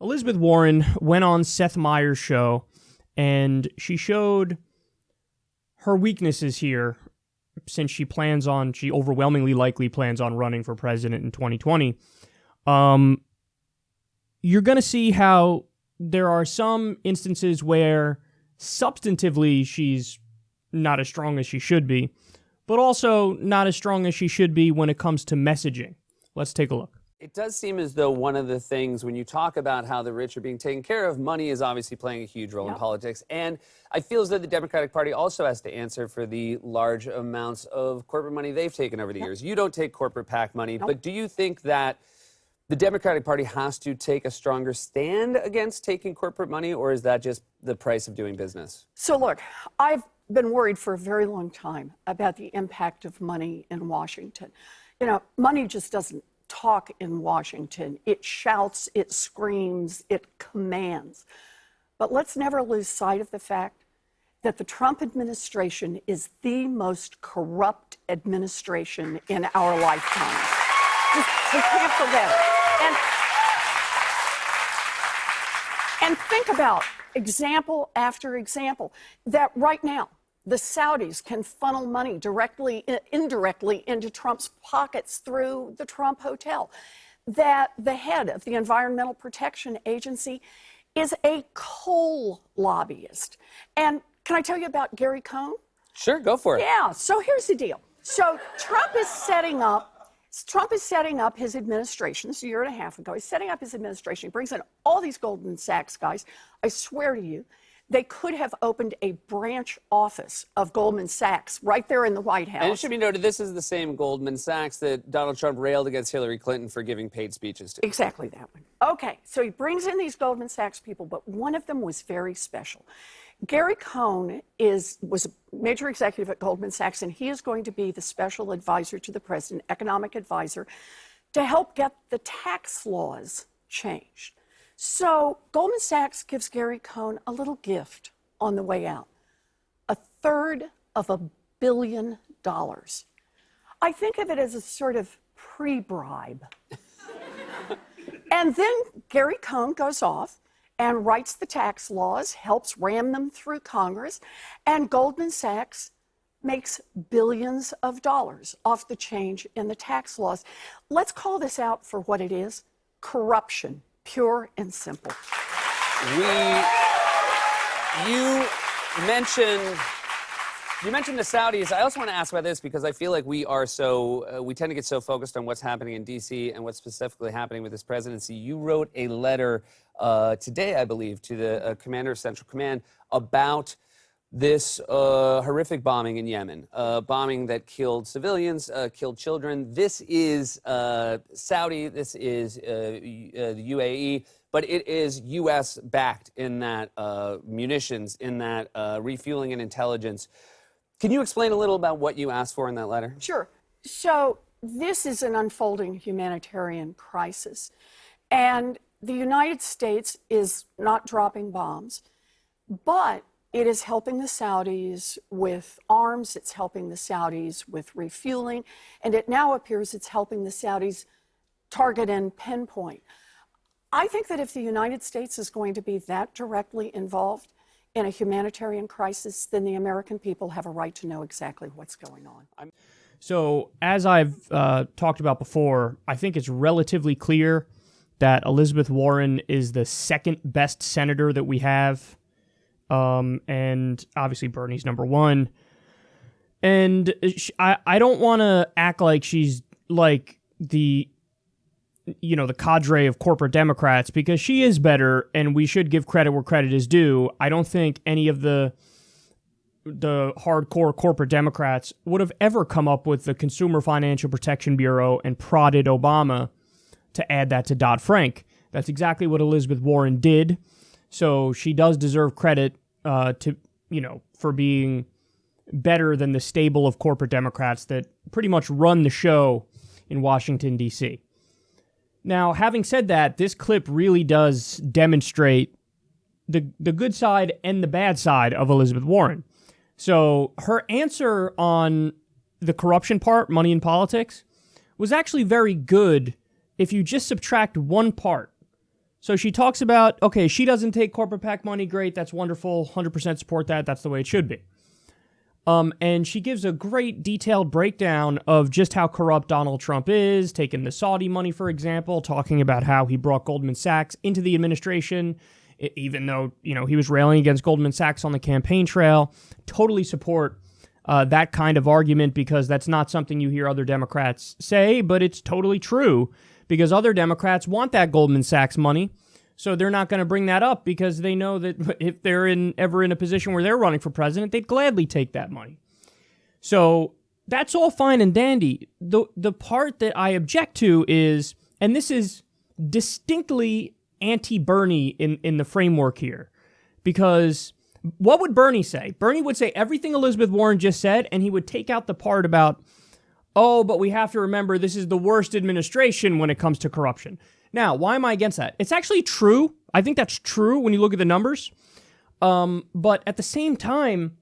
Elizabeth Warren went on Seth Meyers' show, and she showed her weaknesses here since she overwhelmingly likely plans on running for president in 2020. You're going to see how there are some instances where substantively she's not as strong as she should be, but also not as strong as she should be when it comes to messaging. Let's take a look. It does seem as though one of the things when you talk about how the rich are being taken care of, money is obviously playing a huge role in politics. And I feel as though the Democratic Party also has to answer for the large amounts of corporate money they've taken over the years. You don't take corporate PAC money, but do you think that the Democratic Party has to take a stronger stand against taking corporate money, or is that just the price of doing business? So look, I've been worried for a very long time about the impact of money in Washington. You know, money just doesn't talk in Washington. It shouts, it screams, it commands. But let's never lose sight of the fact that the Trump administration is the most corrupt administration in our lifetime. We can't forget it. And think about example after example that right now the Saudis can funnel money directly, indirectly into Trump's pockets through the Trump Hotel. That the head of the Environmental Protection Agency is a coal lobbyist. And can I tell you about Gary Cohn? Sure, go for it. Yeah, so here's the deal. So Trump is setting up his administration. This is a year and a half ago. He's setting up his administration. He brings in all these Goldman Sachs guys. I swear to you, they could have opened a branch office of Goldman Sachs right there in the White House. And it should be noted, this is the same Goldman Sachs that Donald Trump railed against Hillary Clinton for giving paid speeches to. Exactly that one. Okay, so he brings in these Goldman Sachs people, but one of them was very special. Gary Cohn was a major executive at Goldman Sachs, and he is going to be the special advisor to the president, economic advisor, to help get the tax laws changed. So Goldman Sachs gives Gary Cohn a little gift on the way out, $1/3 billion. I think of it as a sort of pre-bribe. And then Gary Cohn goes off and writes the tax laws, helps ram them through Congress, and Goldman Sachs makes billions of dollars off the change in the tax laws. Let's call this out for what it is: corruption, pure and simple. You mentioned the Saudis. I also want to ask about this because I feel like we tend to get so focused on what's happening in D.C. and what's specifically happening with this presidency. You wrote a letter today, I believe, to the commander of Central Command about this horrific bombing in Yemen, bombing that killed civilians, killed children. This is Saudi, this is the UAE, but it is U.S.-backed in that munitions, in that refueling and intelligence. Can you explain a little about what you asked for in that letter? Sure. So this is an unfolding humanitarian crisis, and the United States is not dropping bombs, but it is helping the Saudis with arms, it's helping the Saudis with refueling, and it now appears it's helping the Saudis target and pinpoint. I think that if the United States is going to be that directly involved in a humanitarian crisis, then the American people have a right to know exactly what's going on. So, as I've talked about before, I think it's relatively clear that Elizabeth Warren is the second best senator that we have. And obviously Bernie's number one. And I don't want to act like she's like the cadre of corporate Democrats, because she is better and we should give credit where credit is due. I don't think any of the hardcore corporate Democrats would have ever come up with the Consumer Financial Protection Bureau and prodded Obama to add that to Dodd-Frank. That's exactly what Elizabeth Warren did. So she does deserve credit for being better than the stable of corporate Democrats that pretty much run the show in Washington, D.C. Now, having said that, this clip really does demonstrate the good side and the bad side of Elizabeth Warren. So her answer on the corruption part, money in politics, was actually very good if you just subtract one part. So she talks about, okay, she doesn't take corporate PAC money. Great. That's wonderful. 100% support that. That's the way it should be. And she gives a great detailed breakdown of just how corrupt Donald Trump is, taking the Saudi money, for example, talking about how he brought Goldman Sachs into the administration, even though, he was railing against Goldman Sachs on the campaign trail. Totally support that kind of argument, because that's not something you hear other Democrats say, but it's totally true, because other Democrats want that Goldman Sachs money. So they're not going to bring that up, because they know that if they're ever in a position where they're running for president, they'd gladly take that money. So that's all fine and dandy. The part that I object to is, and this is distinctly anti-Bernie in the framework here, because what would Bernie say? Bernie would say everything Elizabeth Warren just said, and he would take out the part about, oh, but we have to remember this is the worst administration when it comes to corruption. Now, why am I against that? It's actually true. I think that's true when you look at the numbers. But at the same time,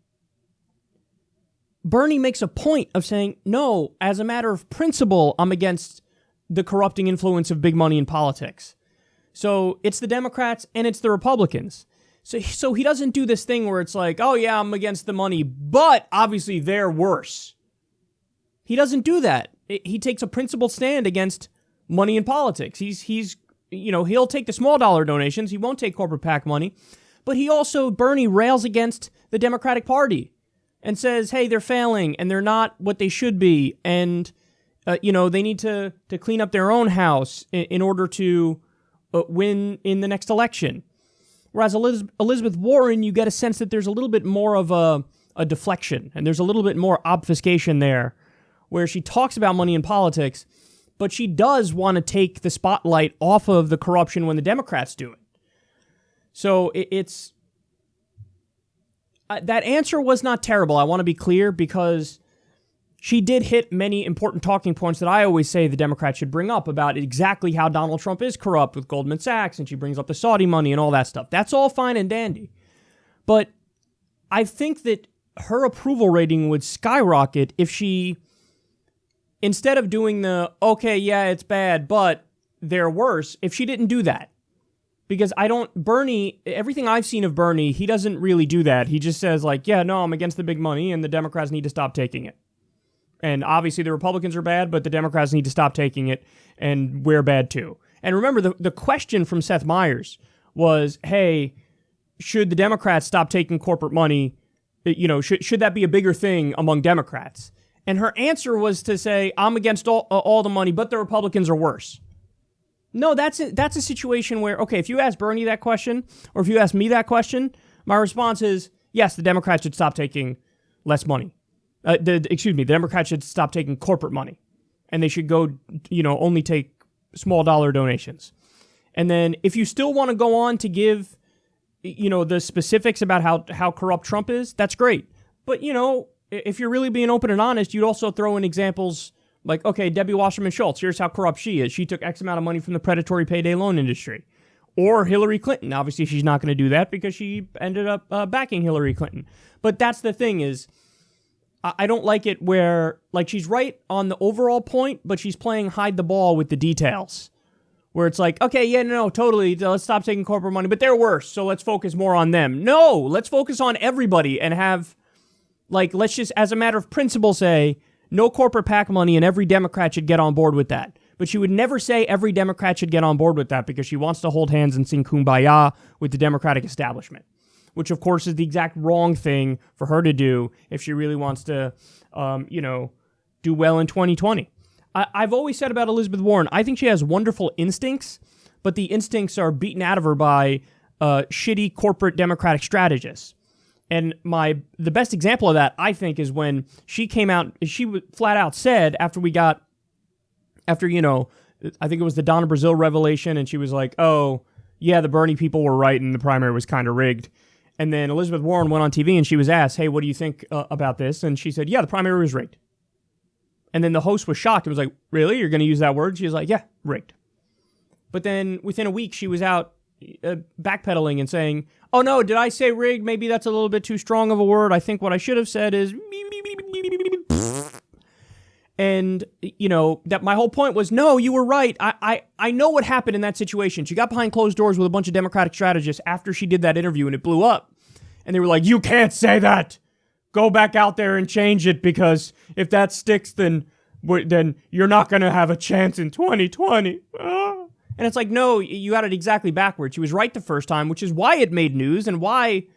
Bernie makes a point of saying, no, as a matter of principle, I'm against the corrupting influence of big money in politics. So it's the Democrats and it's the Republicans. So he doesn't do this thing where it's like, oh yeah, I'm against the money, but obviously they're worse. He doesn't do that. He takes a principled stand against money in politics. He'll take the small dollar donations. He won't take corporate PAC money. But Bernie rails against the Democratic Party and says, hey, they're failing and they're not what they should be. And, they need to clean up their own house in order to win in the next election. Whereas Elizabeth Warren, you get a sense that there's a little bit more of a deflection, and there's a little bit more obfuscation there, where she talks about money in politics, but she does want to take the spotlight off of the corruption when the Democrats do it. So it's that answer was not terrible. I want to be clear, because she did hit many important talking points that I always say the Democrats should bring up about exactly how Donald Trump is corrupt with Goldman Sachs, and she brings up the Saudi money and all that stuff. That's all fine and dandy. But I think that her approval rating would skyrocket if she, instead of doing the, okay, yeah, it's bad, but they're worse, if she didn't do that. Because Bernie, everything I've seen of Bernie, he doesn't really do that. He just says like, yeah, no, I'm against the big money and the Democrats need to stop taking it. And obviously the Republicans are bad, but the Democrats need to stop taking it, and we're bad too. And remember, the question from Seth Meyers was, hey, should the Democrats stop taking corporate money? Should that be a bigger thing among Democrats? And her answer was to say, I'm against all the money, but the Republicans are worse. No, that's a situation where, okay, if you ask Bernie that question, or if you ask me that question, my response is, yes, the Democrats should stop taking less money. The Democrats should stop taking corporate money, and they should go, only take small dollar donations. And then if you still want to go on to give, the specifics about how corrupt Trump is, that's great. But, if you're really being open and honest, you'd also throw in examples like, okay, Debbie Wasserman Schultz, here's how corrupt she is. She took X amount of money from the predatory payday loan industry. Or Hillary Clinton. Obviously, she's not going to do that because she ended up backing Hillary Clinton. But that's the thing is, I don't like it where, like, she's right on the overall point, but she's playing hide the ball with the details. Where it's like, okay, yeah, no, totally, let's stop taking corporate money, but they're worse, so let's focus more on them. No, let's focus on everybody and have, like, let's just, as a matter of principle, say, no corporate PAC money and every Democrat should get on board with that. But she would never say every Democrat should get on board with that because she wants to hold hands and sing Kumbaya with the Democratic establishment, which, of course, is the exact wrong thing for her to do if she really wants to, do well in 2020. I've always said about Elizabeth Warren, I think she has wonderful instincts, but the instincts are beaten out of her by shitty corporate Democratic strategists. And the best example of that, I think, is when she came out, she flat out said I think it was the Donna Brazile revelation, and she was like, oh, yeah, the Bernie people were right and the primary was kind of rigged. And then Elizabeth Warren went on TV and she was asked, hey, what do you think about this? And she said, yeah, the primary was rigged. And then the host was shocked and was like, really? You're going to use that word? She was like, yeah, rigged. But then within a week, she was out backpedaling and saying, oh, no, did I say rigged? Maybe that's a little bit too strong of a word. I think what I should have said is... And, that my whole point was, no, you were right. I know what happened in that situation. She got behind closed doors with a bunch of Democratic strategists after she did that interview and it blew up. And they were like, you can't say that. Go back out there and change it, because if that sticks, then you're not going to have a chance in 2020. And it's like, no, you got it exactly backwards. She was right the first time, which is why it made news and why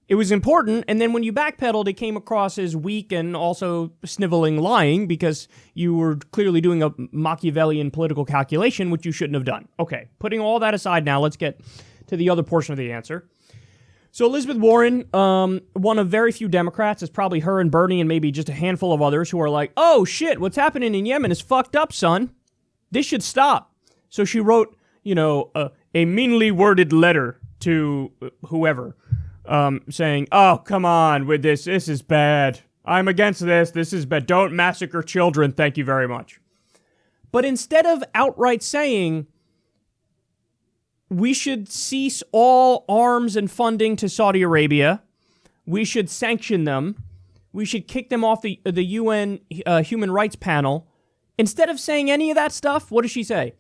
it was important. And then when you backpedaled, it came across as weak and also sniveling lying, because you were clearly doing a Machiavellian political calculation, which you shouldn't have done. Okay, putting all that aside now, let's get to the other portion of the answer. So Elizabeth Warren, one of very few Democrats, is probably her and Bernie and maybe just a handful of others who are like, oh shit, what's happening in Yemen is fucked up, son. This should stop. So she wrote, a meanly worded letter to whoever, saying, oh, come on with this. This is bad. I'm against this. This is bad. Don't massacre children. Thank you very much. But instead of outright saying, we should cease all arms and funding to Saudi Arabia, we should sanction them, we should kick them off the UN Human Rights Panel, instead of saying any of that stuff, what does she say?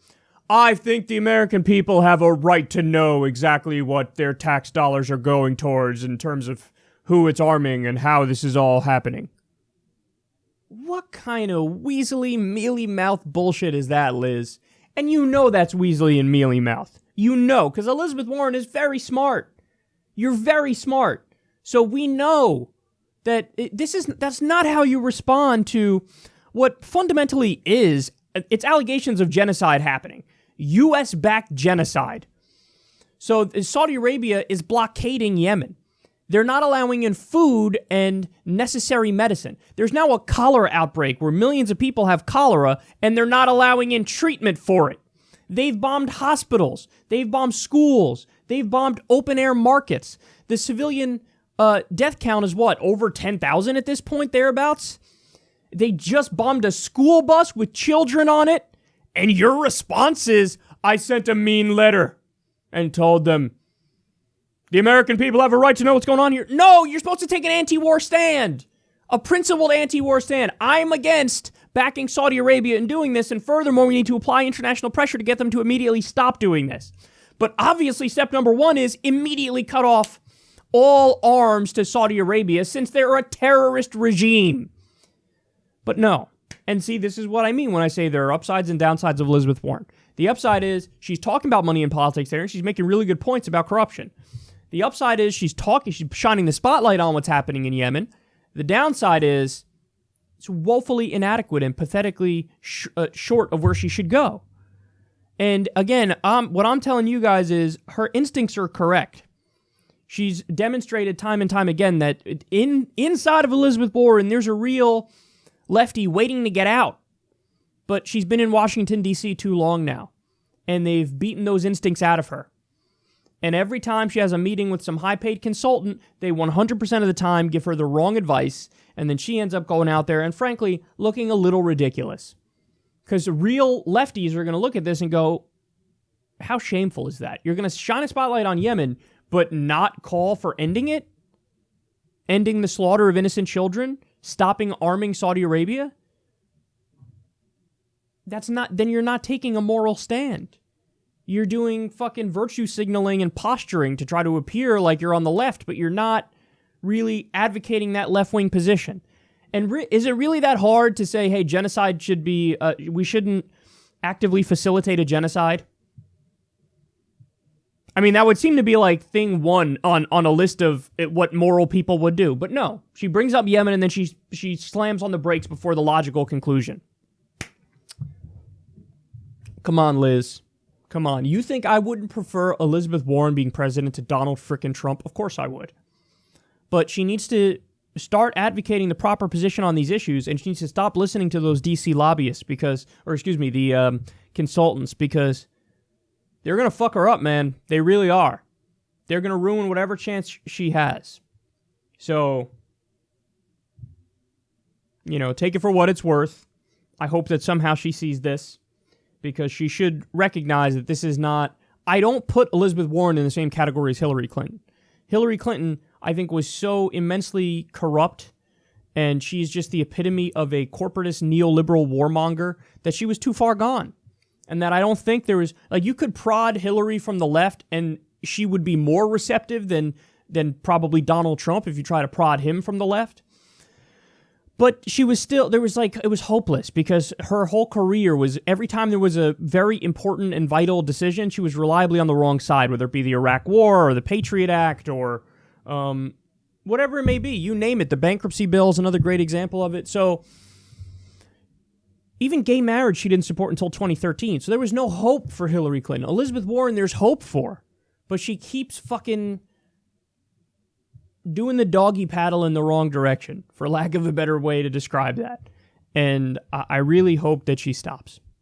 I think the American people have a right to know exactly what their tax dollars are going towards in terms of who it's arming and how this is all happening. What kind of weaselly, mealy-mouthed bullshit is that, Liz? And you know that's weaselly and mealy-mouthed. You know, because Elizabeth Warren is very smart. You're very smart. So we know that that's not how you respond to what fundamentally is, it's allegations of genocide happening. U.S.-backed genocide. So Saudi Arabia is blockading Yemen. They're not allowing in food and necessary medicine. There's now a cholera outbreak where millions of people have cholera, and they're not allowing in treatment for it. They've bombed hospitals. They've bombed schools. They've bombed open-air markets. The civilian death count is what, over 10,000 at this point, thereabouts? They just bombed a school bus with children on it, and your response is, I sent a mean letter and told them, the American people have a right to know what's going on here. No, you're supposed to take an anti-war stand, a principled anti-war stand. I'm against backing Saudi Arabia in doing this, and furthermore, we need to apply international pressure to get them to immediately stop doing this. But obviously, step number one is immediately cut off all arms to Saudi Arabia, since they're a terrorist regime. But no. And see, this is what I mean when I say there are upsides and downsides of Elizabeth Warren. The upside is she's talking about money in politics there, and she's making really good points about corruption. The upside is she's shining the spotlight on what's happening in Yemen. The downside is it's woefully inadequate and pathetically short of where she should go. And again, what I'm telling you guys is her instincts are correct. She's demonstrated time and time again that inside of Elizabeth Warren, there's a real lefty waiting to get out. But she's been in Washington, D.C. too long now, and they've beaten those instincts out of her. And every time she has a meeting with some high-paid consultant, they 100% of the time give her the wrong advice, and then she ends up going out there and, frankly, looking a little ridiculous. Because real lefties are going to look at this and go, how shameful is that? You're going to shine a spotlight on Yemen, but not call for ending it? Ending the slaughter of innocent children? Stopping arming Saudi Arabia? Then you're not taking a moral stand. You're doing fucking virtue signaling and posturing to try to appear like you're on the left, but you're not really advocating that left-wing position. And is it really that hard to say, hey, genocide should be, we shouldn't actively facilitate a genocide? I mean, that would seem to be like thing one on a list of what moral people would do. But no, she brings up Yemen and then she slams on the brakes before the logical conclusion. Come on, Liz. Come on. You think I wouldn't prefer Elizabeth Warren being president to Donald frickin' Trump? Of course I would. But she needs to start advocating the proper position on these issues, and she needs to stop listening to those DC lobbyists the consultants, because they're going to fuck her up, man. They really are. They're going to ruin whatever chance she has. So, take it for what it's worth. I hope that somehow she sees this, because she should recognize that this is not... I don't put Elizabeth Warren in the same category as Hillary Clinton. Hillary Clinton, I think, was so immensely corrupt and she's just the epitome of a corporatist neoliberal warmonger, that she was too far gone. And that I don't think there was, like, you could prod Hillary from the left and she would be more receptive than probably Donald Trump if you try to prod him from the left. But she was still, there was like, it was hopeless because her whole career was, every time there was a very important and vital decision, she was reliably on the wrong side, whether it be the Iraq War or the Patriot Act or whatever it may be. You name it. The bankruptcy bill is another great example of it. So even gay marriage she didn't support until 2013. So there was no hope for Hillary Clinton. Elizabeth Warren, there's hope for. But she keeps fucking doing the doggy paddle in the wrong direction, for lack of a better way to describe that. And I really hope that she stops.